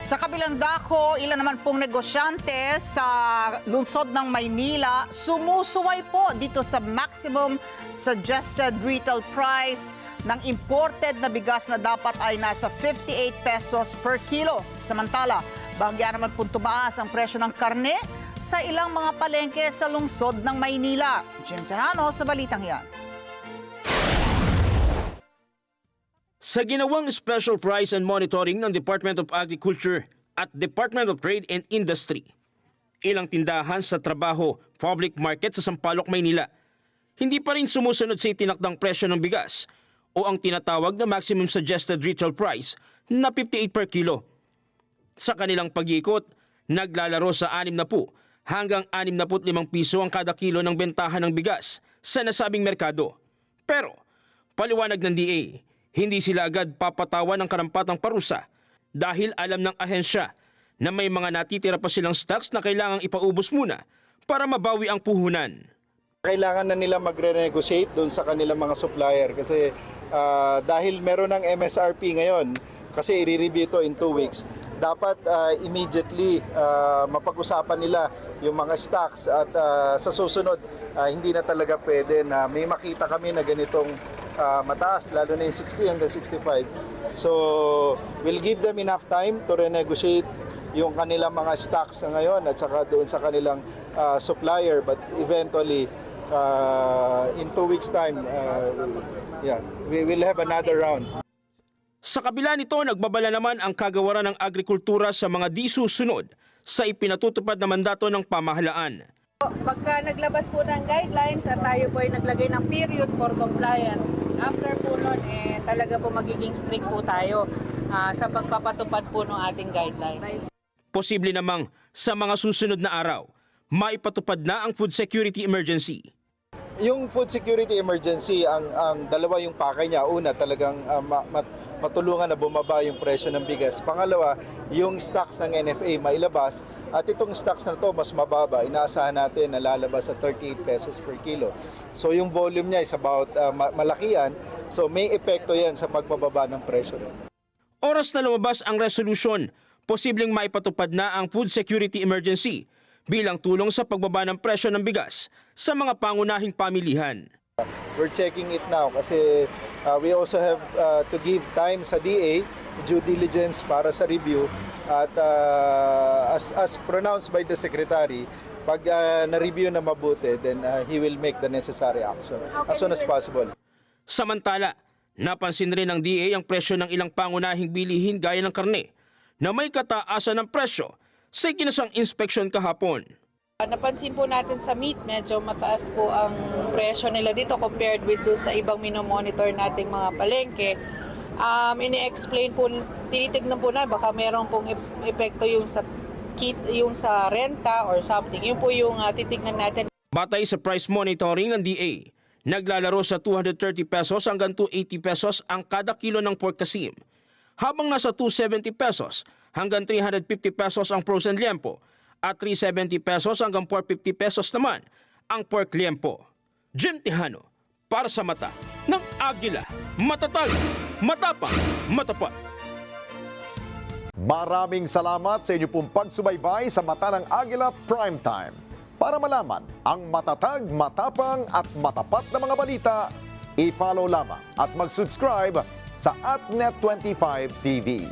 Sa kabilang dako, ilan naman pong negosyante sa lungsod ng Maynila sumusuway po dito sa maximum suggested retail price ng imported na bigas na dapat ay nasa 58 pesos per kilo. Samantala, bahagya naman pong tumaas ang presyo ng karne sa ilang mga palengke sa lungsod ng Maynila. Jim Tejano sa balitang yan. Sa ginawang special price and monitoring ng Department of Agriculture at Department of Trade and Industry, ilang tindahan sa trabaho, public market sa Sampaloc, Maynila, hindi pa rin sumusunod sa itinakdang presyo ng bigas o ang tinatawag na maximum suggested retail price na 58 per kilo. Sa kanilang pag-iikot, naglalaro sa 60 hanggang 65 piso ang kada kilo ng bentahan ng bigas sa nasabing merkado. Pero, paliwanag ng DA, hindi sila agad papatawan ng karampatang parusa dahil alam ng ahensya na may mga natitira pa silang stocks na kailangang ipaubos muna para mabawi ang puhunan. Kailangan na nila magre-negotiate doon sa kanilang mga supplier kasi dahil meron ng MSRP ngayon, kasi i-review ito in 2 weeks, dapat immediately mapag-usapan nila yung mga stocks at sa susunod hindi na talaga pwede na may makita kami na ganitong mataas, lalo na yung 60 hanggang 65. So, we'll give them enough time to renegotiate yung kanilang mga stocks na ngayon at saka doon sa kanilang supplier. But eventually, in 2 weeks time, we will have another round. Sa kabila nito, nagbabala naman ang kagawaran ng agrikultura sa mga di susunod sa ipinatutupad na mandato ng pamahalaan. Pagka naglabas po ng guidelines at tayo po ay naglagay ng period for compliance, after po nun, talaga po magiging strict po tayo sa pagpapatupad po ng ating guidelines. Posible namang sa mga susunod na araw, maipatupad na ang food security emergency. Yung food security emergency, ang dalawa yung pakay niya. Una, talagang matulungan na bumaba yung presyo ng bigas. Pangalawa, yung stocks ng NFA mailabas. At itong stocks na to mas mababa. Inaasahan natin na lalabas sa 38 pesos per kilo. So yung volume niya is about malakihan. So may epekto yan sa pagbababa ng presyo. Oras na lumabas ang resolution, posibleng maipatupad na ang food security emergency bilang tulong sa pagbaba ng presyo ng bigas sa mga pangunahing pamilihan. We're checking it now kasi we also have to give time sa DA, due diligence para sa review at as pronounced by the Secretary, pag na-review na mabuti, then he will make the necessary action as soon as possible. Samantala, napansin rin ng DA ang presyo ng ilang pangunahing bilihin gaya ng karne na may kataasan ng presyo sa ikinasang inspeksyon kahapon. Napansin po natin sa meat, medyo mataas po ang presyo nila dito compared with doon sa ibang minomonitor nating mga palengke. Ini-explain po, tinitignan po na baka meron pong epekto yung sa renta or something. Yun po yung titignan natin. Batay sa price monitoring ng DA, naglalaro sa 230 pesos hanggang 280 pesos ang kada kilo ng pork kasim, habang nasa 270 pesos hanggang 350 pesos ang frozen liempo at 370 pesos hanggang 450 pesos naman ang pork liempo. Jim Tejano, para sa mata ng Agila, matatag, matapang, matapat. Maraming salamat sa inyo pong pagsubaybay sa Mata ng Agila Primetime. Para malaman ang matatag, matapang at matapat na mga balita, i-follow lamang at mag-subscribe sa @Net25 TV.